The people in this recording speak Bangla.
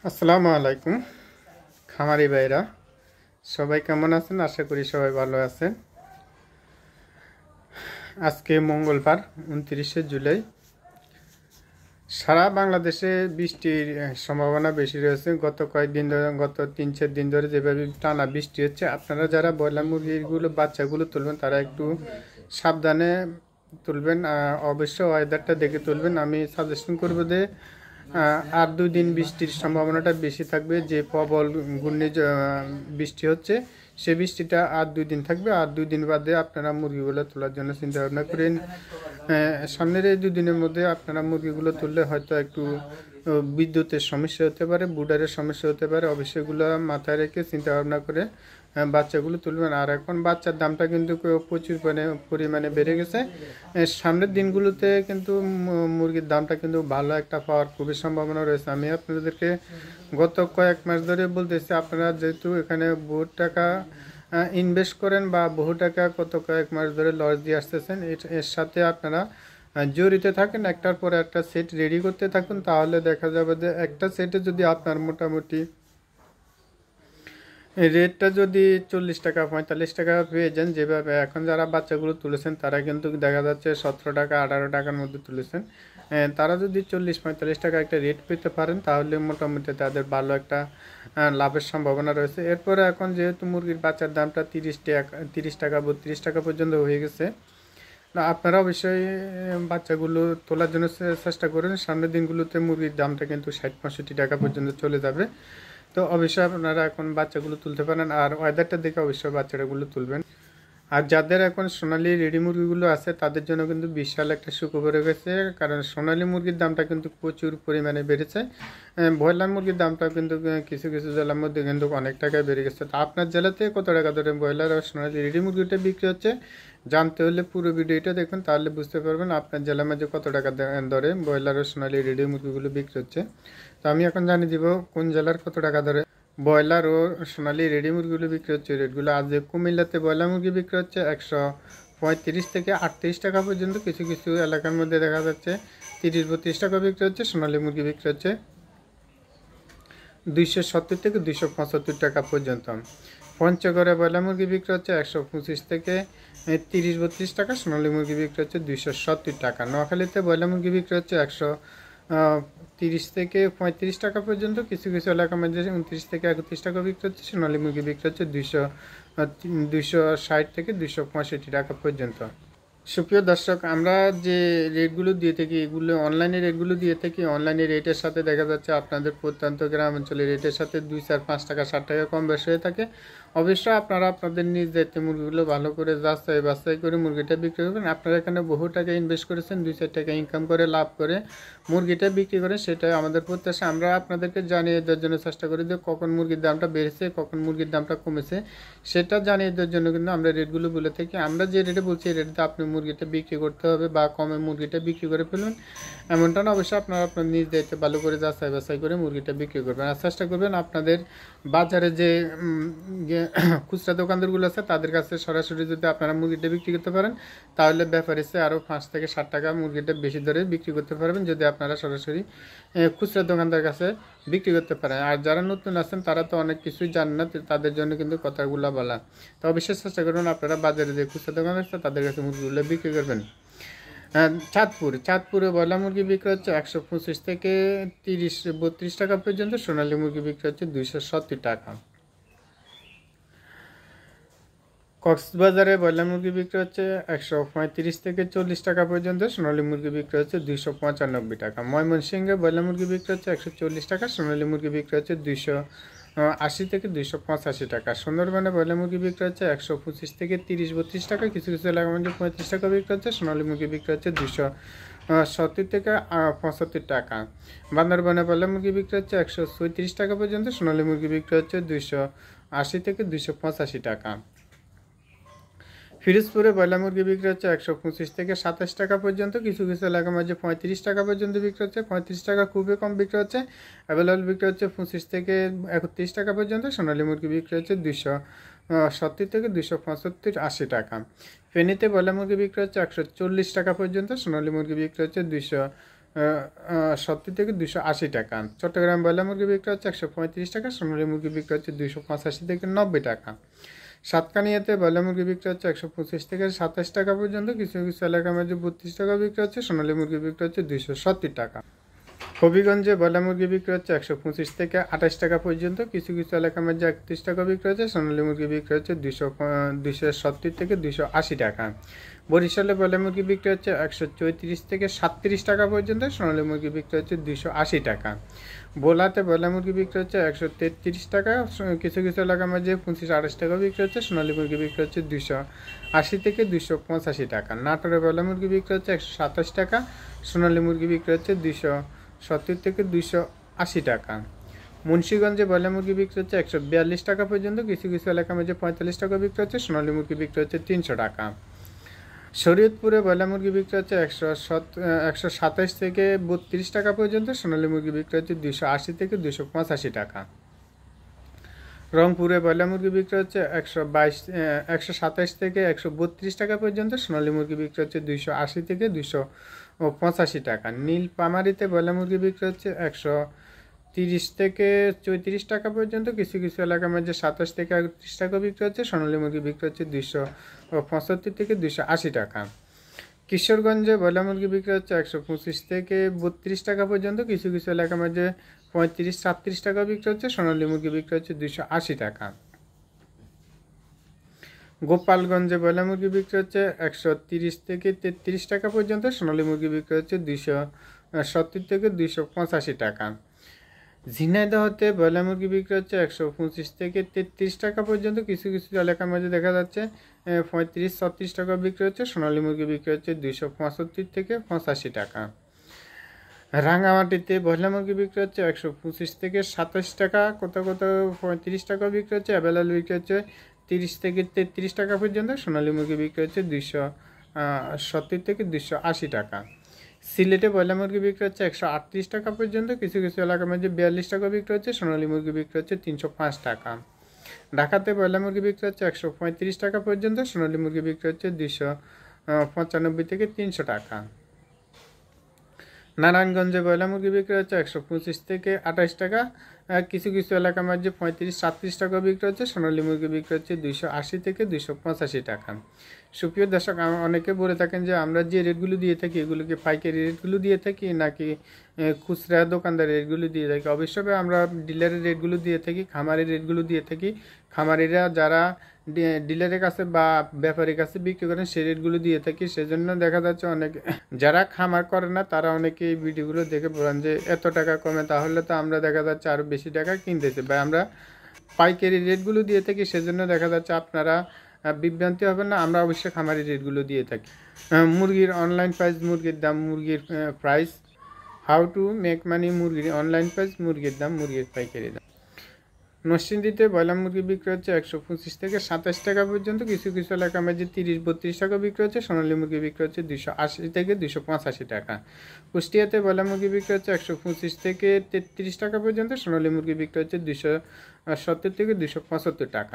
আসসালামু আলাইকুম খামারি ভাইরা, সবাই কেমন আছেন? আশা করি সবাই ভালো আছেন। আজকে মঙ্গলবার 29শে জুলাই। সারা বাংলাদেশে বৃষ্টির সম্ভাবনা বেশি রয়েছে। গত কয়েকদিন ধরে, গত 3-4 দিন ধরে যেভাবে টানা বৃষ্টি হচ্ছে, আপনারা যারা ব্রয়লার মুরগিগুলো বাচ্চাগুলো তুলবেন তারা একটু সাবধানে তুলবেন। অবশ্যই ওয়েদারটা দেখে তুলবেন। আমি সাজেশন করব যে আর 2 দিন বৃষ্টির সম্ভাবনাটা বেশি থাকবে। যে প্রবল বৃষ্টি হচ্ছে, সে বৃষ্টিটা আর 2 দিন থাকবে। আর 2 দিন বাদে আপনারা মুরগিগুলো তোলার জন্য চিন্তা ভাবনা করেন। সামনের এই 2 দিনের মধ্যে আপনারা মুরগিগুলো তুললে হয়তো একটু বিদ্যুতের সমস্যা হতে পারে, বুডারের সমস্যা হতে পারে। অবশ্যই এগুলো মাথায় রেখে চিন্তা ভাবনা করে বাচ্চাগুলো তুলবেন। আর এখন বাচ্চার দামটা কিন্তু প্রচুর পরিমাণে বেড়ে গেছে। সামনের দিনগুলোতে কিন্তু মুরগির দামটা কিন্তু ভালো একটা পাওয়ার খুবই সম্ভাবনা রয়েছে। আমি আপনাদেরকে গত কয়েক মাস ধরে বলতেছি, আপনারা যেহেতু এখানে বহু টাকা ইনভেস্ট করেন বা বহু টাকা কত কয়েক মাস ধরে লস দিয়ে আসতেছেন, এর সাথে আপনারা জড়িত থাকেন। একটার পর একটা সেট রেডি করতে থাকুন, তাহলে দেখা যাবে যে একটা সেটে যদি আপনার মোটামুটি রেটটা যদি 40 টাকা 45 টাকা পেয়ে যান, যেভাবে এখন যারা বাচ্চাগুলো তুলেছেন তারা কিন্তু দেখা যাচ্ছে 17 টাকা 18 টাকার মধ্যে তুলেছেন। তারা যদি 40-45 টাকা একটা রেট পেতে পারেন, তাহলে মোটামুটি তাদের ভালো একটা লাভের সম্ভাবনা রয়েছে। এরপরে এখন যেহেতু মুরগির বাচ্চার দামটা 30 টাকা 32 টাকা পর্যন্ত হয়ে গেছে, না আপনারা অবশ্যই বাচ্চাগুলো তোলার জন্য চেষ্টা করুন। সামনের দিনগুলোতে মুরগির দামটা কিন্তু 60-65 টাকা পর্যন্ত চলে যাবে। তো অবশ্যই আপনারা এখন বাচ্চাগুলো তুলতে পারেন। আর ওয়েদারটা দেখে অবশ্যই বাচ্চাগুলো তুলবেন। আর যাদের এখন সোনালি রেডি মুরগিগুলো আছে, তাদের জন্য কিন্তু বিশাল একটা সুখবর গেছে, কারণ সোনালি মুরগির দামটা কিন্তু প্রচুর পরিমাণে বেড়েছে। ব্রয়লার মুরগির দামটা কিন্তু কিছু কিছু জেলার মধ্যে কিন্তু অনেক টাকায় বেড়ে গেছে। তো আপনার জেলাতে কত টাকা ধরে ব্রয়লার আর সোনালি রেডি মুরগিটা বিক্রি হচ্ছে, জানতে হলে পুরো ভিডিওটা দেখুন, তাহলে বুঝতে পারবেন আপনার জেলার মধ্যে কত টাকা দরে ব্রয়লার ও সোনালি রেডি মুরগিগুলো বিক্রি হচ্ছে। তো আমি এখন জানিয়ে দিব কোন জেলার কত টাকা ধরে ব্রয়লার ও সোনালি রেডি মুরগিগুলো বিক্রি হচ্ছে রেটগুলো। আজ কুমিল্লাতে ব্রয়লার মুরগি বিক্রি হচ্ছে 135 থেকে 38 টাকা পর্যন্ত। কিছু কিছু এলাকার মধ্যে দেখা যাচ্ছে 30-32 টাকা বিক্রি হচ্ছে। সোনালি মুরগি বিক্রি হচ্ছে 270 থেকে 275 টাকা পর্যন্ত। পঞ্চগড়ে ব্রয়লার মুরগি বিক্রি হচ্ছে 125 থেকে 30-32 টাকা। সোনালি মুরগি বিক্রি হচ্ছে 270 টাকা। নোয়াখালীতে ব্রয়লার মুরগি বিক্রি হচ্ছে 130 থেকে 35 টাকা পর্যন্ত। কিছু কিছু এলাকার মধ্যে 29 থেকে 31 টাকা বিক্রি হচ্ছে। সোনালি মুরগি বিক্রি হচ্ছে 260 থেকে 265 টাকা পর্যন্ত। সুপ্রিয় দর্শক, আমরা যে রেটগুলো দিয়ে থাকি, এগুলো অনলাইনে রেটগুলো দিয়ে থাকি। অনলাইনে রেটের সাথে দেখা যাচ্ছে আপনাদের প্রত্যন্ত গ্রাম অঞ্চলের রেটের সাথে 2-4-5 টাকা 60 টাকা কম বেশি হয়ে থাকে। অবশ্যই আপনারা আপনাদের নিজ দায়িত্বে মুরগিগুলো ভালো করে বাছাই করে মুরগিটা বিক্রি করবেন। আপনারা এখানে বহু টাকা ইনভেস্ট করেছেন, 2-4 টাকা ইনকাম করে লাভ করে মুরগিটা বিক্রি করে, সেটাই আমাদের প্রত্যাশা। আমরা আপনাদেরকে জানিয়ে দেওয়ার জন্য চেষ্টা করি যে কখন মুরগির দামটা বেড়েছে, কখন মুরগির দামটা কমেছে, সেটা জানিয়ে দেওয়ার জন্য কিন্তু আমরা রেটগুলো বলে থাকি। আমরা যে রেটে বলছি এই রেটে আপনি মুরগিটা বিক্রি করতে হবে বা কমে মুরগিটা বিক্রি করে ফেলুন, এমনটা না। অবশ্যই আপনারা আপনার নিজ দায়িত্বে ভালো করে বাছাই করে মুরগিটা বিক্রি করবেন। আর চেষ্টা করবেন আপনাদের বাজারে যে খুচরা দোকানদারগুলো আছে তাদের কাছে সরাসরি যদি আপনারা মুরগিটা বিক্রি করতে পারেন, তাহলে ব্যাপারে আরও 5 থেকে 7 টাকা মুরগিটা বেশি দরে বিক্রি করতে পারবেন, যদি আপনারা সরাসরি খুচরা দোকানদার কাছে বিক্রি করতে পারেন। আর যারা নতুন আছেন তারা তো অনেক কিছুই জানেন না, তাদের জন্য কিন্তু কথাগুলো বলা। তো অবশ্যই চেষ্টা করবেন আপনারা বাজারে যে খুচরা দোকান আছে তাদের কাছে মুরগিগুলো বিক্রি করবেন। চাঁদপুরে ব্রয়লার মুরগি বিক্রি হচ্ছে 125 থেকে 30-32 টাকা পর্যন্ত। সোনালী মুরগি বিক্রি হচ্ছে 270 টাকা। কক্সবাজারে ব্রয়লার মুরগি বিক্রি হচ্ছে 135 থেকে 40 টাকা পর্যন্ত। সোনালী মুরগি বিক্রি হচ্ছে 295 টাকা। ময়মনসিংহে ব্রয়লার মুরগি বিক্রি হচ্ছে 140 টাকা। সোনালী মুরগি বিক্রি হচ্ছে 280 থেকে 285 টাকা। সুন্দরবনে ব্রয়লার মুরগি বিক্রি হচ্ছে 125 থেকে 30-32 টাকা। কিছু কিছু এলাকার মধ্যে 35 টাকা বিক্রি হচ্ছে। সোনালী মুরগি বিক্রি হচ্ছে 270 থেকে 75 টাকা। বান্দরবনে ব্রয়লার মুরগি বিক্রি হচ্ছে 136 টাকা পর্যন্ত। সোনালী মুরগি বিক্রি হচ্ছে 280 থেকে 285 টাকা। ফিরোজপুরে ব্রয়লার মুরগি বিক্রি হচ্ছে 125 থেকে 27 টাকা পর্যন্ত। কিছু কিছু এলাকার মাঝে 35 টাকা পর্যন্ত বিক্রি হচ্ছে। 35 টাকা খুবই কম বিক্রি হচ্ছে। অ্যাভেলেবল বিক্রি হচ্ছে 25 থেকে 31 টাকা পর্যন্ত। সোনালী মুরগি বিক্রি হচ্ছে 270 থেকে 275-80 টাকা। ফেনীতে ব্রয়লার মুরগি বিক্রি হচ্ছে 140 টাকা পর্যন্ত। সোনালী মুরগি বিক্রি হচ্ছে 70 থেকে 280 টাকা। চট্টগ্রাম ব্রয়লার মুরগি বিক্রি হচ্ছে 135 টাকা, সোনালী মুরগি বিক্রি হচ্ছে 285 থেকে 90 টাকা। সাতকানিয়াতে ব্রয়লার মুরগি বিক্রি হচ্ছে 125 থেকে 27 টাকা পর্যন্ত, কিছু কিছু এলাকার মধ্যে 32 টাকা বিক্রি হচ্ছে, সোনালী মুরগি বিক্রি হচ্ছে 270 টাকা। হবিগঞ্জে ব্রয়লার মুরগি বিক্রি হচ্ছে 125 থেকে 28 টাকা পর্যন্ত, কিছু কিছু এলাকার মধ্যে 31 টাকা বিক্রি হচ্ছে, সোনালী মুরগি বিক্রি হচ্ছে 270 থেকে 280 টাকা। বরিশালে ব্রয়লার মুরগি বিক্রি হচ্ছে 134 থেকে 37 টাকা পর্যন্ত, সোনালী মুরগি বিক্রি হচ্ছে 280 টাকা। ভোলাতে ব্রয়লার মুরগি বিক্রি হচ্ছে 133 টাকা, কিছু কিছু এলাকার মধ্যে 25-28 টাকা বিক্রি হচ্ছে, সোনালী মুরগি বিক্রি হচ্ছে 280 থেকে 285 টাকা। নাটোরে ব্রয়লার মুরগি বিক্রি হচ্ছে 127 টাকা, সোনালী মুরগি বিক্রি হচ্ছে 270 থেকে 280 টাকা। মুন্সিগঞ্জে ব্রয়লার মুরগি বিক্রি হচ্ছে 142 টাকা পর্যন্ত, কিছু কিছু এলাকার মধ্যে 45 টাকা বিক্রি হচ্ছে, সোনালী মুরগি বিক্রি হচ্ছে 300 টাকা। শরীয়তপুরে ব্রয়লার মুরগি বিক্রি হচ্ছে 127 থেকে 32 টাকা পর্যন্ত, সোনালী মুরগি বিক্রি হচ্ছে 280 থেকে 285 টাকা। রংপুরে ব্রয়লার মুরগি বিক্রি হচ্ছে 127 থেকে 132 টাকা পর্যন্ত, সোনালী মুরগি বিক্রি হচ্ছে 280 থেকে 285 টাকা। নীলপামারীতে ব্রয়লার মুরগি বিক্রি হচ্ছে 130 থেকে 34 টাকা পর্যন্ত, কিছু কিছু এলাকার মধ্যে 27 থেকে 38 টাকা বিক্রি হচ্ছে, সোনালী মুরগি বিক্রি হচ্ছে 275 থেকে 280 টাকা। কিশোরগঞ্জে ব্রয়লার মুরগি বিক্রি হচ্ছে 125 থেকে 32 টাকা পর্যন্ত, কিছু কিছু এলাকার মধ্যে 35-37 টাকা বিক্রি হচ্ছে, সোনালী মুরগি বিক্রি হচ্ছে 280 টাকা। গোপালগঞ্জে ব্রয়লার মুরগি বিক্রি হচ্ছে 130 থেকে 33 টাকা পর্যন্ত, সোনালী মুরগি বিক্রি হচ্ছে 270 থেকে 285 টাকা। ঝিনাইদহতে ব্রয়লার মুরগি বিক্রি হচ্ছে 125 থেকে 33 টাকা পর্যন্ত, কিছু কিছু এলাকার মধ্যে দেখা যাচ্ছে 35-36 টাকা বিক্রি হচ্ছে, সোনালী মুরগি বিক্রি হচ্ছে 275 থেকে 85 টাকা। রাঙামাটিতে ব্রয়লার মুরগি বিক্রি হচ্ছে 125 থেকে 27 টাকা, কোথাও কোথাও 35 টাকা বিক্রি হচ্ছে, অ্যাভেলেবল বিক্রি হচ্ছে 30 থেকে 33 টাকা পর্যন্ত, সোনালী মুরগি বিক্রি হচ্ছে 270 থেকে 280 টাকা। সিলেটে ব্রয়লার মুরগি বিক্রি হচ্ছে 138 টাকা পর্যন্ত, কিছু কিছু এলাকার মধ্যে 42 টাকা বিক্রি হচ্ছে, সোনালী মুরগি বিক্রি হচ্ছে 305 টাকা। ঢাকাতে ব্রয়লার মুরগি বিক্রি হচ্ছে 135 টাকা পর্যন্ত, সোনালী মুরগি বিক্রি হচ্ছে 295 থেকে 300 টাকা। নারায়ণগঞ্জে ব্রয়লার মুরগি বিক্রি হচ্ছে 125 থেকে 28 টাকা, কিছু কিছু এলাকার মধ্যে 35-37 টাকা বিক্রি হচ্ছে, সোনালী মুরগি বিক্রি হচ্ছে 280 থেকে 285 টাকা। সুপ্রিয় দর্শক, অনেকে বলে থাকেন যে আমরা যে রেটগুলো দিয়ে থাকি এগুলোকে পাইকারি রেটগুলো দিয়ে থাকি নাকি খুচরা দোকানদার রেটগুলো দিয়ে থাকি। অবশ্যই আমরা ডিলারের রেটগুলো দিয়ে থাকি, খামারের রেটগুলো দিয়ে থাকি। খামারিরা যারা ডিলারের কাছে বা ব্যাপারীর কাছে বিক্রি করেন সেই রেটগুলো দিয়ে থাকি। সেজন্য দেখা যাচ্ছে অনেক যারা খামার করে না তারা অনেকে এই ভিডিওগুলো দেখে বলেন যে এত টাকা কমে, তাহলে তো আমরা দেখা যাচ্ছে আরও বেশি টাকা কিনতেছি। বা আমরা পাইকারি রেটগুলো দিয়ে থাকি, সেজন্য দেখা যাচ্ছে আপনারা বিভ্রান্তি হবে না। আমরা অবশ্যই খামারি রেটগুলো দিয়ে থাকি। মুরগির অনলাইন প্রাইস, মুরগির দাম, মুরগির price, how to make money, মুরগির অনলাইন প্রাইস, মুরগির দাম, মুরগির পাইকারি দাম। নরসিংদীতে ব্রয়লার মুরগি বিক্রি হচ্ছে 125 থেকে 27 টাকা পর্যন্ত, কিছু কিছু এলাকার মধ্যে 30-32 টাকা বিক্রি হচ্ছে, সোনালী মুরগি বিক্রি হচ্ছে 280 থেকে 285 টাকা। কুষ্টিয়াতে ব্রয়লার মুরগি বিক্রি হচ্ছে 125 থেকে 33 টাকা পর্যন্ত, সোনালী মুরগি বিক্রি হচ্ছে 270 থেকে 275 টাকা।